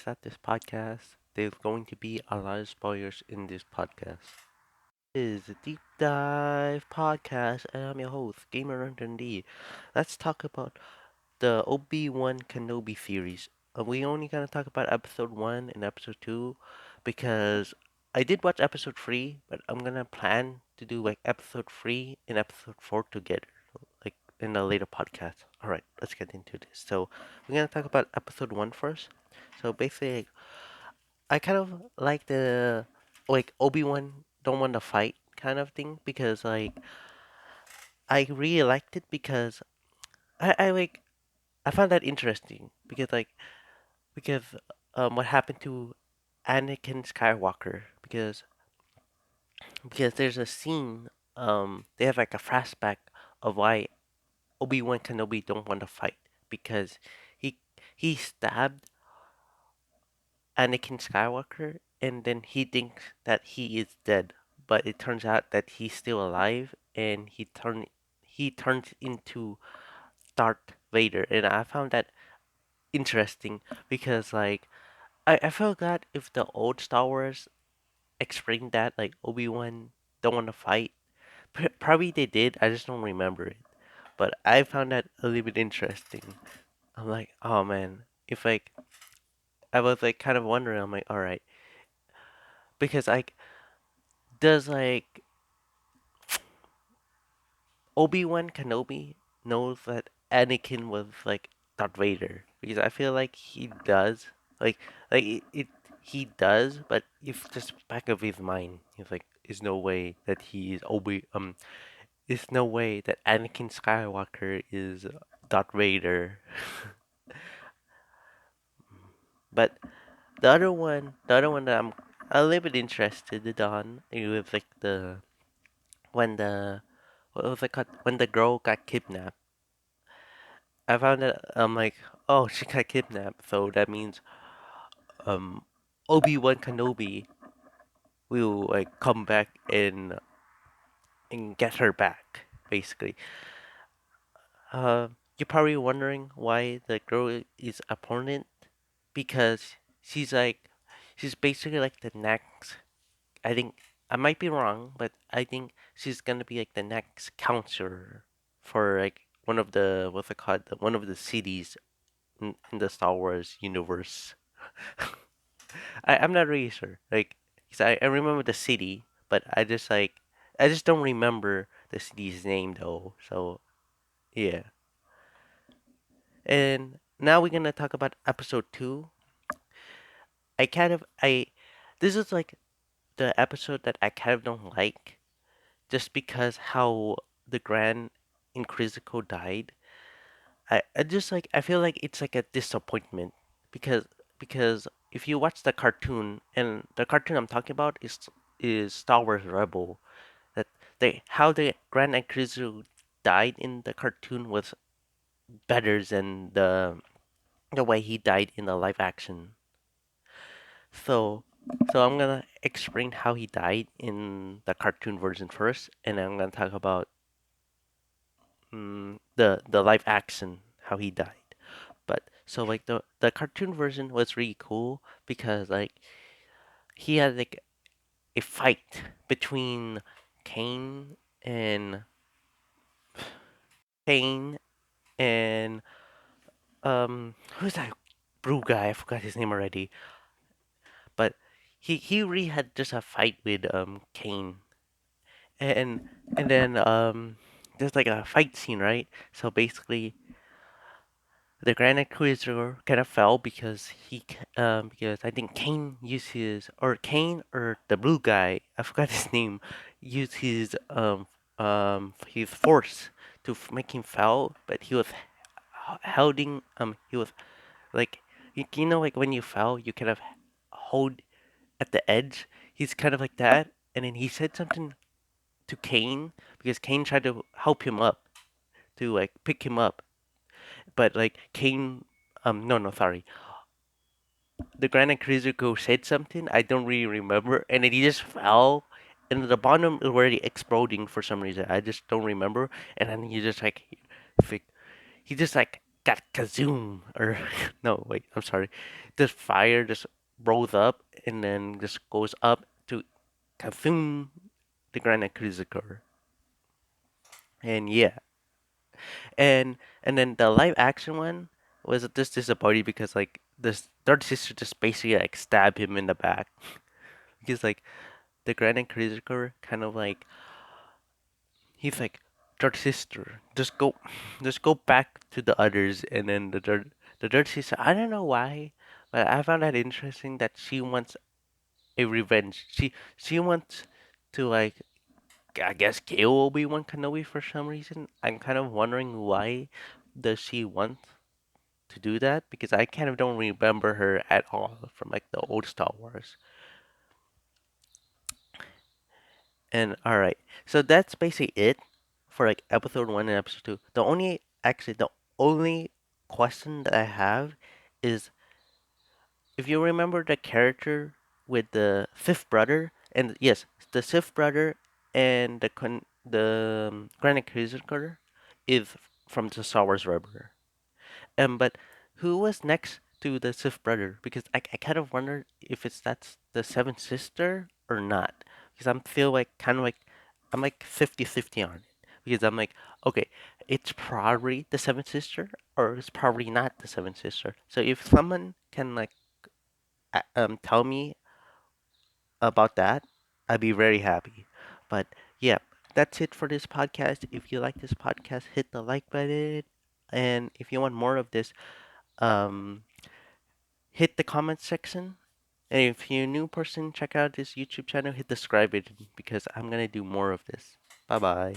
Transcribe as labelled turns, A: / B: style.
A: start this podcast. There's going to be a lot of spoilers in this podcast. This is a deep dive podcast, and I'm your host, Gamer D. Let's talk about the Obi Wan Kenobi series. We only gonna talk about episode one and episode two because I did watch episode three, but I'm gonna plan to do like episode three and episode four together, like in a later podcast. All right, let's get into this. So we're gonna talk about episode one first. So basically, I kind of like the like Obi Wan don't want to fight kind of thing because I really liked it because I like I found that interesting because what happened to Anakin Skywalker because there's a scene they have like a flashback of why Obi Wan Kenobi don't want to fight because he he stabbed Anakin Skywalker, and then he thinks that he is dead, but it turns out that he's still alive, and he turns into Darth Vader, and I found that interesting because I felt that if the old Star Wars explained that like Obi Wan don't want to fight, probably they did. I just don't remember it, but I found that a little bit interesting. I'm like, oh man, if like I was like kind of wondering, I'm like, all right, because like does like Obi-Wan Kenobi knows that Anakin was like Darth Vader because I feel like he does. Like he does, but if just back of his mind, he's like, "There's no way that he is there's no way that Anakin Skywalker is Darth Vader." But the other one that I'm a little bit interested on, it was like when the what was it called when the girl got kidnapped. I found that I'm like, oh, she got kidnapped, so that means um Obi Wan Kenobi will like come back and get her back, basically. Uh, you're probably wondering why the girl is opponent because she's basically like the next. I think I might be wrong, but I think she's gonna be like the next counselor for like one of the what's it called, one of the cities in the Star Wars universe. I'm not really sure. Like, 'cause I remember the city, but I just don't remember the city's name though. So yeah. And now we're gonna talk about episode two. I kind of I This is like the episode that I kind of don't like, just because how the Grand Inquisitor died. I just like I feel like it's like a disappointment because if you watch the cartoon, and the cartoon I'm talking about is Star Wars Rebel, that they how the Grand Inquisitor died in the cartoon was better than the way he died in the live action. So I'm gonna explain how he died in the cartoon version first, and I'm gonna talk about the live action how he died. But so like the cartoon version was really cool because like he had like a fight between Kane and Kane and who's that blue guy? I forgot his name already. But he really had just a fight with Kane, and then there's like a fight scene, right? So basically the Grand Inquisitor kind of fell because because I think Kane used Kane or the blue guy, I forgot his name, used his force to make him fall, but he was holding he was like you know like when you fell you kind of hold at the edge. He's kind of like that, and then he said something to Kane because Kane tried to help him up to like pick him up, but like Kane no, sorry, the Grand Inquisitor said something I don't really remember, and then he just fell, and the bottom is already exploding for some reason. I just don't remember, and then he just like he just like got kazoom, or no, wait, I'm sorry. This fire just rolls up and then just goes up to kazoom, the Grand Inquisitor. And yeah, and then the live action one was just disappointing because like this third sister just basically like stabbed him in the back because like the Grand Inquisitor kind of like he's like third sister just go back to the others, and then the third sister, I don't know why, but I found that interesting that she wants a revenge. She wants to like, I guess, kill Obi Wan Kenobi for some reason. I'm kind of wondering why does she want to do that, because I kind of don't remember her at all from like the old Star Wars. And all right, so that's basically it for like episode one and episode two. The only question that I have is if you remember the character with the fifth brother, and yes, the fifth brother and the Grand Inquisitor is from the Star Wars Rebel. But who was next to the Sith brother? Because I kind of wonder if that's the seventh sister or not. Because I'm feel like kind of like I'm like 50-50 on it. Because I'm like, okay, it's probably the seventh sister or it's probably not the seventh sister. So if someone can like tell me about that, I'd be very happy. But yeah, that's it for this podcast. If you like this podcast, hit the like button. And if you want more of this, um, hit the comment section. And if you're a new person, check out this YouTube channel, hit the subscribe button because I'm gonna do more of this. Bye bye.